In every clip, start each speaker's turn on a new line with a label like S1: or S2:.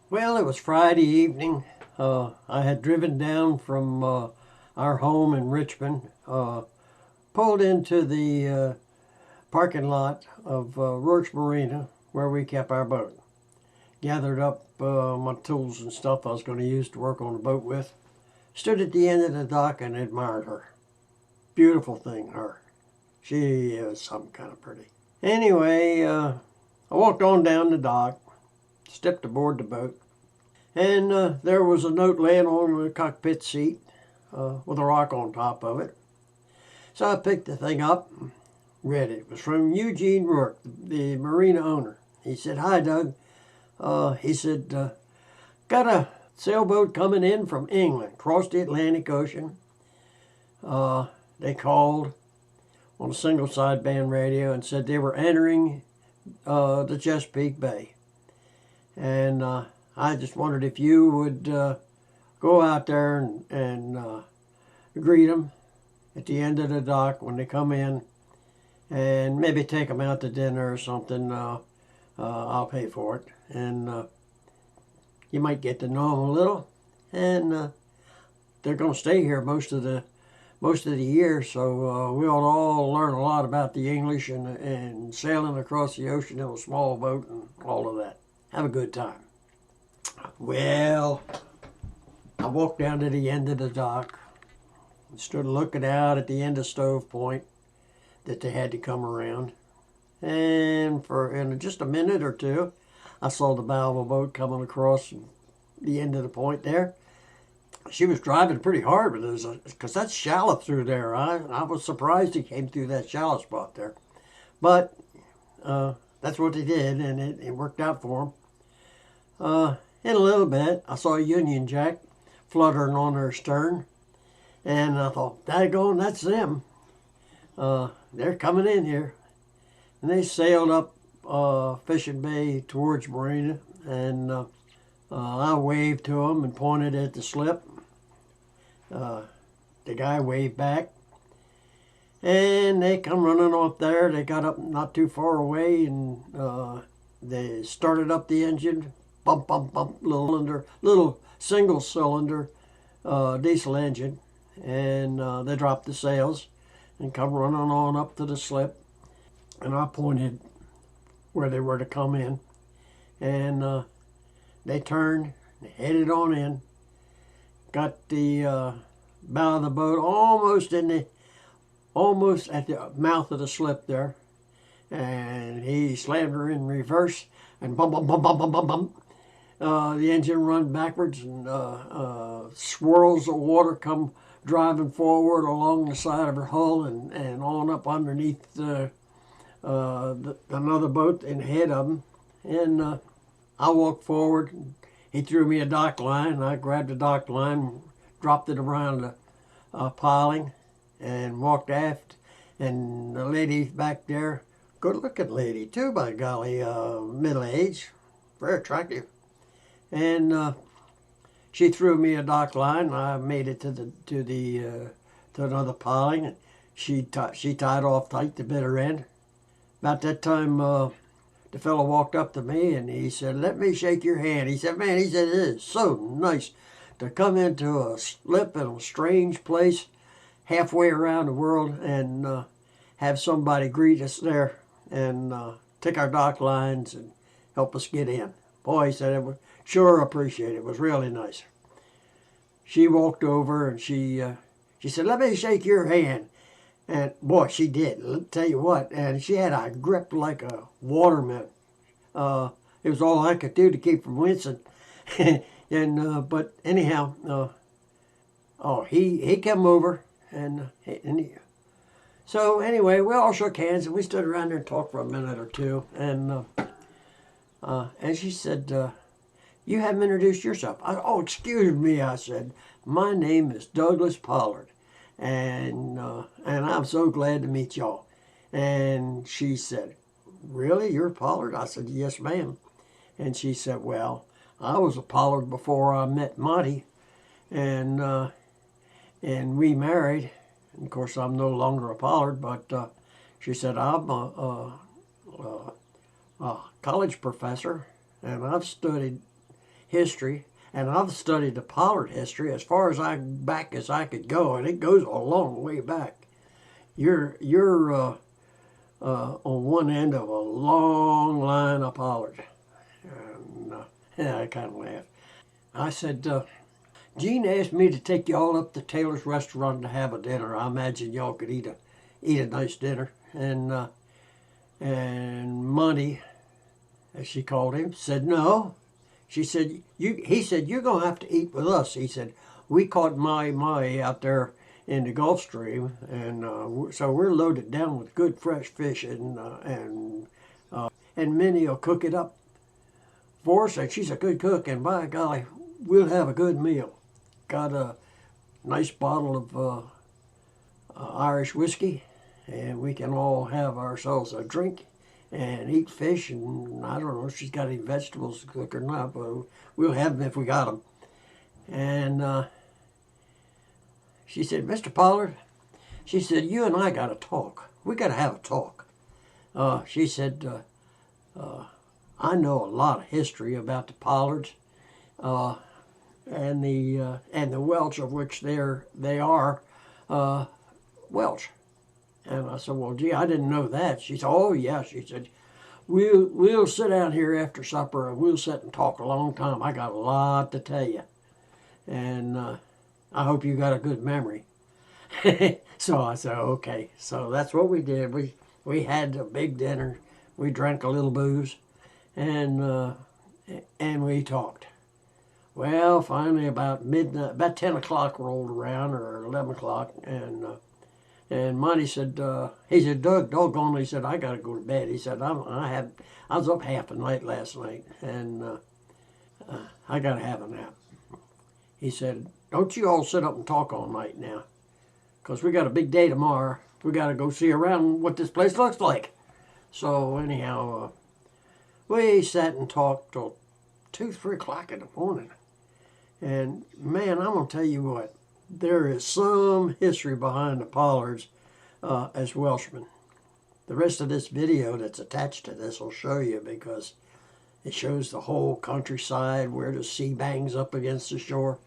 S1: Well, it was Friday evening. I had driven down from our home in Richmond, pulled into the parking lot of Rourke's Marina where we kept our boat. Gathered up my tools and stuff I was going to use to work on the boat with. Stood at the end of the dock and admired her. Beautiful thing, her. She is something kind of pretty. Anyway, I walked on down the dock, stepped aboard the boat, and there was a note laying on the cockpit seat with a rock on top of it. So I picked the thing up and read it. It was from Eugene Rourke, the marina owner. He said, "Hi, Doug." He said, "Got a sailboat coming in from England, crossed the Atlantic Ocean." They called on a single sideband radio and said they were entering the Chesapeake Bay. And I just wondered if you would go out there and greet them at the end of the dock when they come in, and maybe take them out to dinner or something. I'll pay for it, and you might get to know them a little. And they're going to stay here most of the year, so we ought to all learn a lot about the English and sailing across the ocean in a small boat and all of that. Have a good time. Well, I walked down to the end of the dock and stood looking out at the end of Stove Point that they had to come around. And in just a minute or two, I saw the bow of a boat coming across the end of the point there. She was driving pretty hard, because that's shallow through there. I was surprised he came through that shallow spot there. But that's what they did, and it worked out for them. In a little bit, I saw a Union Jack fluttering on her stern, and I thought, daggone, that's them. They're coming in here. And they sailed up Fishing Bay towards Marina, and I waved to them and pointed at the slip. The guy waved back, and they come running off there. They got up not too far away, and they started up the engine. Bump, bump, bump, little single cylinder diesel engine, and they dropped the sails and come running on up to the slip. And I pointed where they were to come in, and they turned, headed on in, got the bow of the boat almost at the mouth of the slip there, and he slammed her in reverse, and bump, bump, bump, bump, bump, bump, bump. The engine run backwards, and swirls of water come driving forward along the side of her hull and on up underneath another boat and ahead of him. And I walked forward. He threw me a dock line, and I grabbed the dock line, dropped it around the piling, and walked aft. And the lady back there, good-looking lady too, by golly, middle-aged, very attractive. And she threw me a dock line. I made it to another piling. She tied off tight the bitter end. About that time, the fellow walked up to me and he said, "Let me shake your hand." He said, "Man," he said, "it is so nice to come into a slip in a strange place halfway around the world and have somebody greet us there and take our dock lines and help us get in." Boy, he said, "it was sure appreciate it. It was really nice." She walked over and she said, "Let me shake your hand." And boy, she did. Let me tell you what. And she had a grip like a waterman. It was all I could do to keep from wincing. And but anyhow, he came over so anyway, we all shook hands and we stood around there and talked for a minute or two. And she said, "You haven't introduced yourself." "Oh, excuse me," I said. "My name is Douglas Pollard. And I'm so glad to meet y'all." And she said, "Really, you're Pollard?" I said, "Yes, ma'am." And she said, "Well, I was a Pollard before I met Monty, and we married. And of course, I'm no longer a Pollard, but she said, I'm a college professor, and I've studied history, and I've studied the Pollard history as far as back as I could go, and it goes a long way back. You're on one end of a long line of Pollards. And yeah, I kind of laughed. I said, Gene asked me to take y'all up to Taylor's restaurant to have a dinner. I imagine y'all could eat a nice dinner. And Monty, as she called him, said no. She said, he said, you're going to have to eat with us. He said, we caught my out there in the Gulf Stream, and so we're loaded down with good fresh fish, and Minnie will cook it up for us, and she's a good cook, and by golly, we'll have a good meal. Got a nice bottle of Irish whiskey, and we can all have ourselves a drink and eat fish, and I don't know if she's got any vegetables to cook or not, but we'll have them if we got them. And she said, Mr. Pollard, she said, you and I got to talk. We got to have a talk. She said, I know a lot of history about the Pollards and the Welsh, of which they are Welsh. And I said, well, gee, I didn't know that. She said, oh, yeah. She said, we'll sit down here after supper and we'll sit and talk a long time. I got a lot to tell you. And I hope you got a good memory. So I said, okay. So that's what we did. We had a big dinner. We drank a little booze. And we talked. Well, finally about midnight, about 10 o'clock rolled around, or 11 o'clock, and Monty said, he said, doggone, he said, I got to go to bed. He said, I was up half the night last night, and I got to have a nap. He said, don't you all sit up and talk all night now, because we got a big day tomorrow. We got to go see around what this place looks like. So anyhow, we sat and talked till 2, 3 o'clock in the morning. And man, I'm going to tell you what, there is some history behind the Pollards as Welshmen. The rest of this video that's attached to this will show you, because it shows the whole countryside where the sea bangs up against the shore.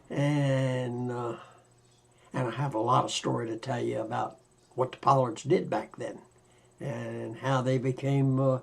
S1: And I have a lot of story to tell you about what the Pollards did back then and how they became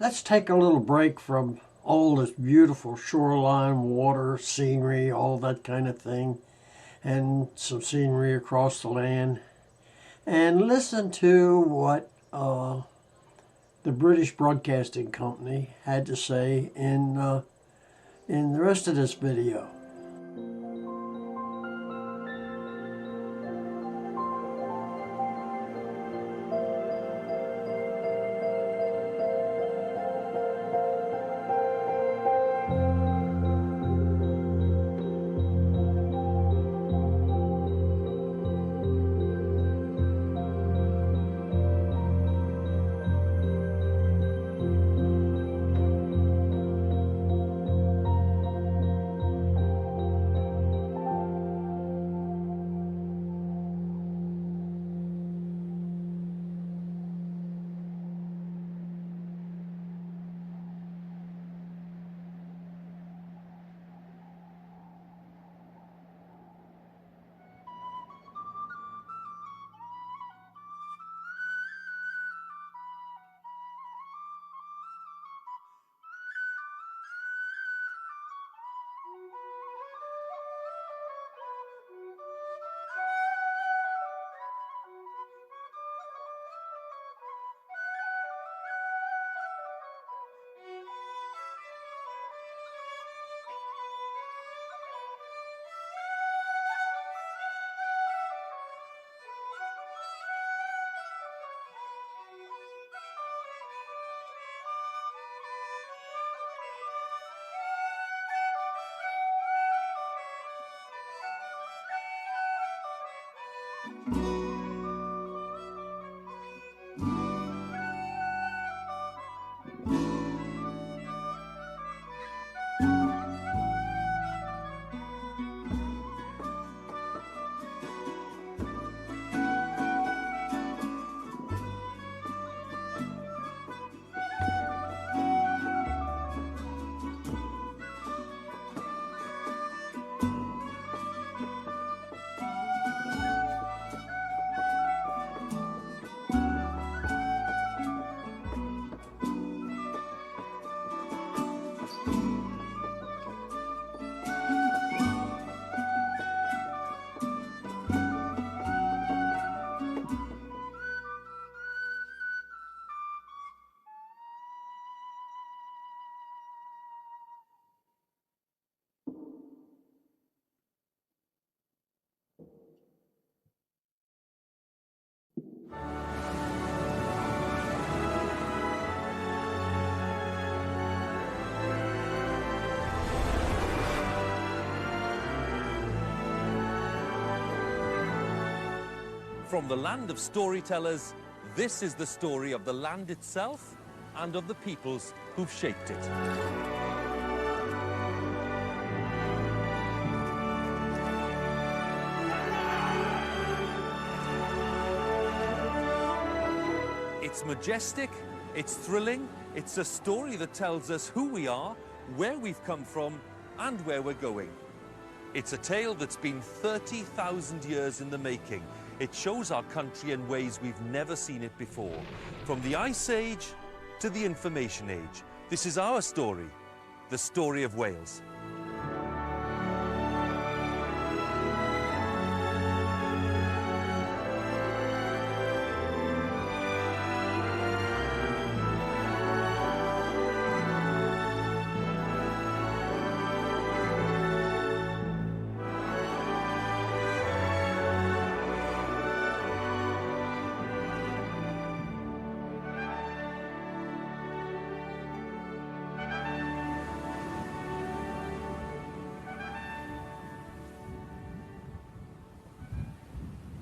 S1: Let's take a little break from all this beautiful shoreline, water, scenery, all that kind of thing, and some scenery across the land, and listen to what the British Broadcasting Company had to say in the rest of this video.
S2: From the land of storytellers, this is the story of the land itself and of the peoples who've shaped it. It's majestic, it's thrilling, it's a story that tells us who we are, where we've come from, and where we're going. It's a tale that's been 30,000 years in the making. It shows our country in ways we've never seen it before. From the Ice Age to the Information Age. This is our story, the story of Wales.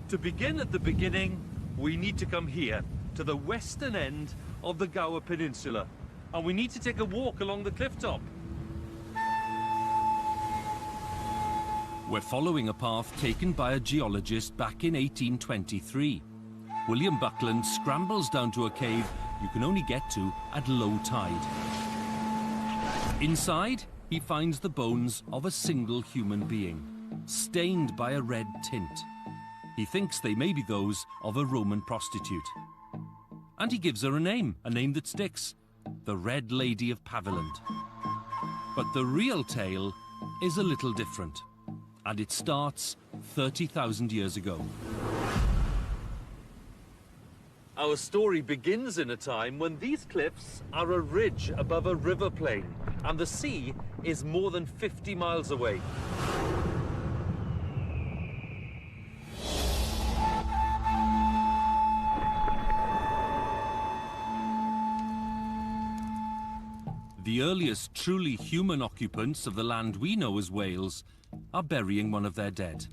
S2: To begin at the beginning, we need to come here, to the western end of the Gower Peninsula. And we need to take a walk along the cliff top. We're following a path taken by a geologist back in 1823. William Buckland scrambles down to a cave you can only get to at low tide. Inside, he finds the bones of a single human being, stained by a red tint. He thinks they may be those of a Roman prostitute. And he gives her a name that sticks, the Red Lady of Paviland. But the real tale is a little different, and it starts 30,000 years ago. Our story begins in a time when these cliffs are a ridge above a river plain, and the sea is more than 50 miles away. The earliest truly human occupants of the land we know as Wales are burying one of their dead.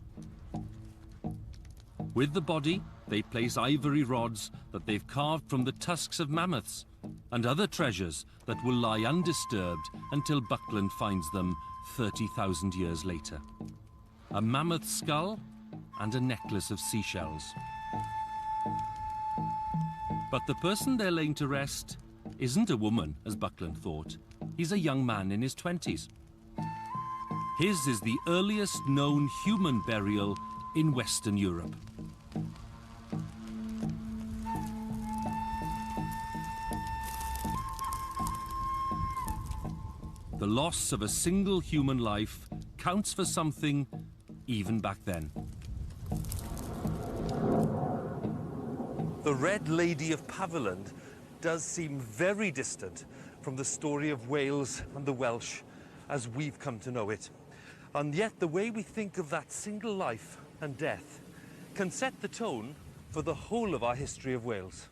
S2: With the body, they place ivory rods that they've carved from the tusks of mammoths and other treasures that will lie undisturbed until Buckland finds them 30,000 years later. A mammoth skull and a necklace of seashells. But the person they're laying to rest isn't a woman, as Buckland thought. He's a young man in his 20s. His is the earliest known human burial in Western Europe. The loss of a single human life counts for something even back then. The Red Lady of Paviland does seem very distant from the story of Wales and the Welsh as we've come to know it. And yet the way we think of that single life and death can set the tone for the whole of our history of Wales.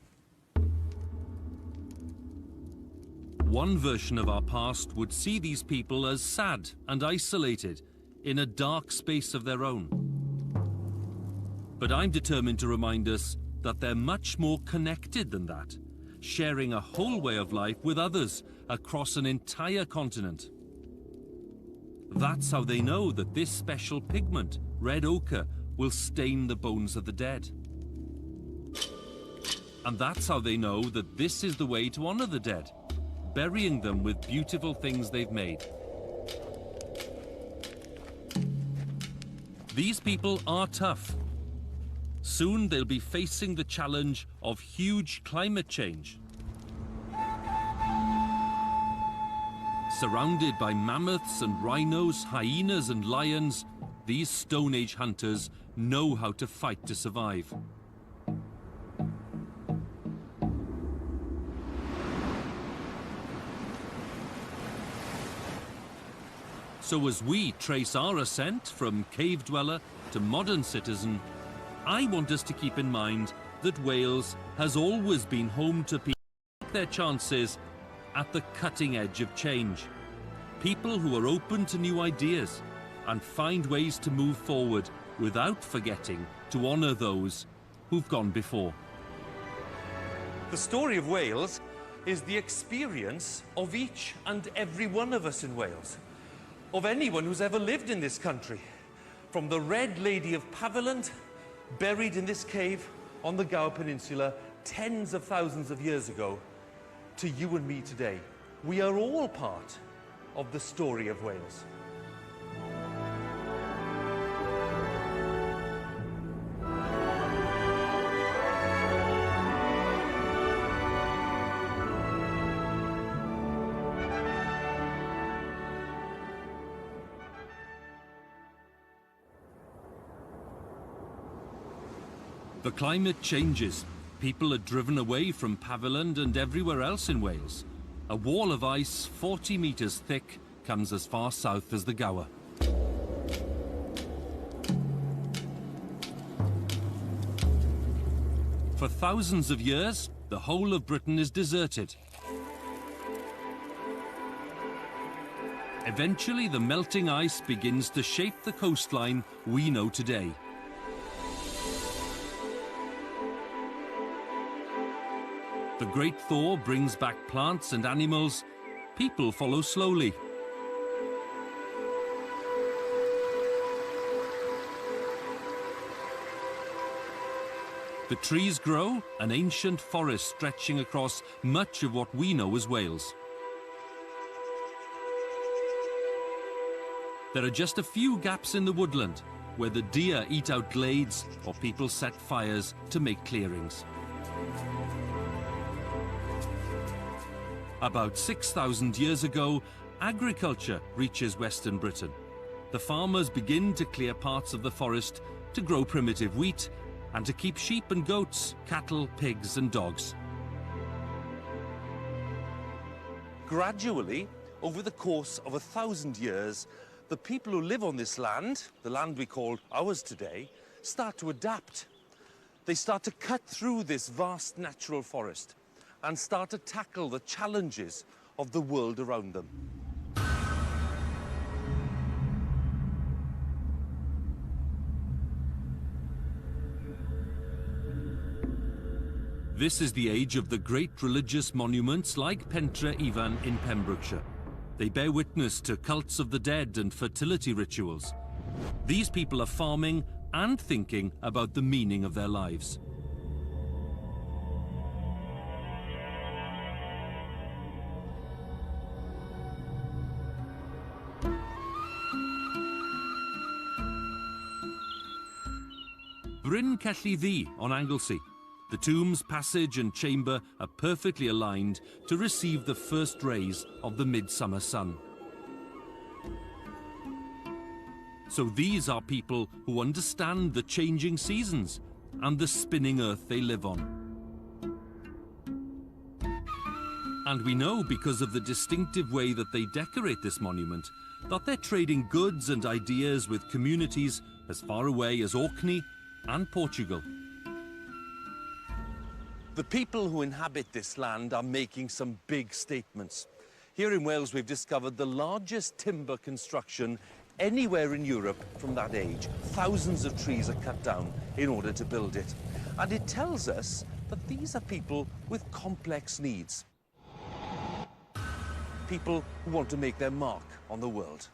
S2: One version of our past would see these people as sad and isolated in a dark space of their own. But I'm determined to remind us that they're much more connected than that, sharing a whole way of life with others across an entire continent. That's how they know that this special pigment, red ochre, will stain the bones of the dead. And that's how they know that this is the way to honor the dead, burying them with beautiful things they've made. These people are tough. Soon they'll be facing the challenge of huge climate change. Surrounded by mammoths and rhinos, hyenas and lions, these Stone Age hunters know how to fight to survive. So as we trace our ascent from cave dweller to modern citizen, I want us to keep in mind that Wales has always been home to people who take their chances at the cutting edge of change. People who are open to new ideas and find ways to move forward without forgetting to honour those who've gone before. The story of Wales is the experience of each and every one of us in Wales, of anyone who's ever lived in this country, from the Red Lady of Paviland, buried in this cave on the Gower Peninsula,
S3: tens of thousands of years ago to you and me today. We are all part of the story of Wales.
S2: The climate changes. People are driven away from Paviland and everywhere else in Wales. A wall of ice 40 metres thick comes as far south as the Gower. For thousands of years, the whole of Britain is deserted. Eventually, the melting ice begins to shape the coastline we know today. The great thaw brings back plants and animals. People follow slowly. The trees grow, an ancient forest stretching across much of what we know as Wales. There are just a few gaps in the woodland, where the deer eat out glades or people set fires to make clearings. About 6,000 years ago, agriculture reaches Western Britain. The farmers begin to clear parts of the forest to grow primitive wheat and to keep sheep and goats, cattle, pigs and dogs.
S3: Gradually, over the course of 1,000 years, the people who live on this land, the land we call ours today, start to adapt. They start to cut through this vast natural forest and start to tackle the challenges of the world around them.
S2: This is the age of the great religious monuments like Pentre Ifan in Pembrokeshire. They bear witness to cults of the dead and fertility rituals. These people are farming and thinking about the meaning of their lives. Bryn Celli Ddu on Anglesey. The tomb's passage and chamber are perfectly aligned to receive the first rays of the midsummer sun. So these are people who understand the changing seasons and the spinning earth they live on. And we know, because of the distinctive way that they decorate this monument, that they're trading goods and ideas with communities as far away as Orkney and Portugal.
S3: The people who inhabit this land are making some big statements. Here in Wales, we've discovered the largest timber construction anywhere in Europe from that age. Thousands of trees are cut down in order to build it. And it tells us that these are people with complex needs. People who want to make their mark on the world.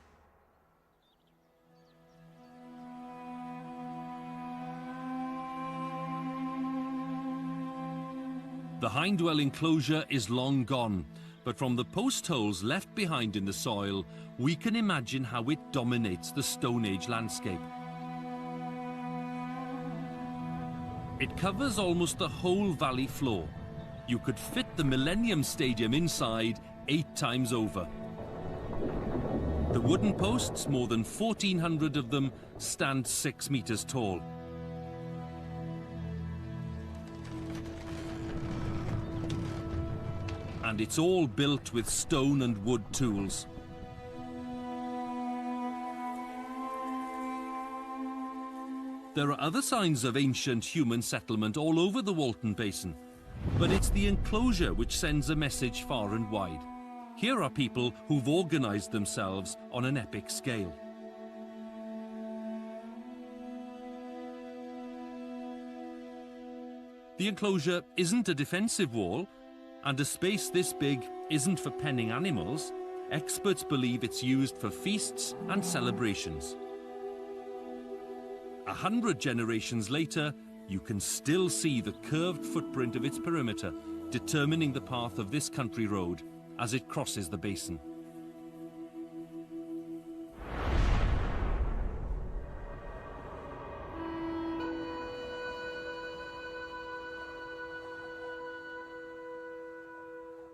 S2: The Hindwell enclosure is long gone, but from the post holes left behind in the soil, we can imagine how it dominates the Stone Age landscape. It covers almost the whole valley floor. You could fit the Millennium Stadium inside 8 times over. The wooden posts, more than 1,400 of them, stand 6 meters tall. And it's all built with stone and wood tools. There are other signs of ancient human settlement all over the Walton Basin, but it's the enclosure which sends a message far and wide. Here are people who've organized themselves on an epic scale. The enclosure isn't a defensive wall, and a space this big isn't for penning animals. Experts believe it's used for feasts and celebrations. 100 generations later, you can still see the curved footprint of its perimeter, determining the path of this country road as it crosses the basin.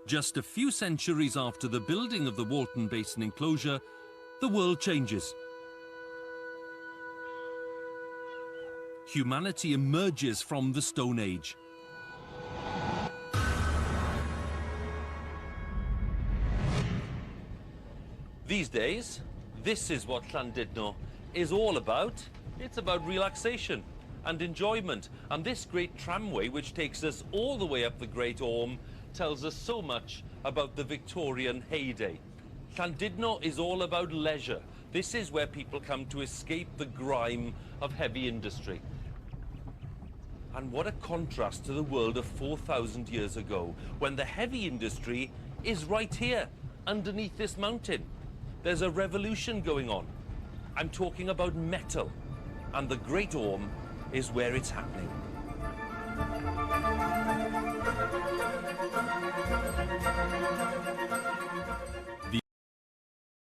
S2: Just a few centuries after the building of the Walton Basin enclosure, the world changes. Humanity emerges from the Stone Age.
S3: These days, this is what Llandudno is all about. It's about relaxation and enjoyment. And this great tramway, which takes us all the way up the Great Orme, tells us so much about the Victorian heyday. Llandudno is all about leisure. This is where people come to escape the grime of heavy industry. And what a contrast to the world of 4,000 years ago, when the heavy industry is right here, underneath this mountain. There's a revolution going on. I'm talking about metal, and the Great Orme is where it's happening.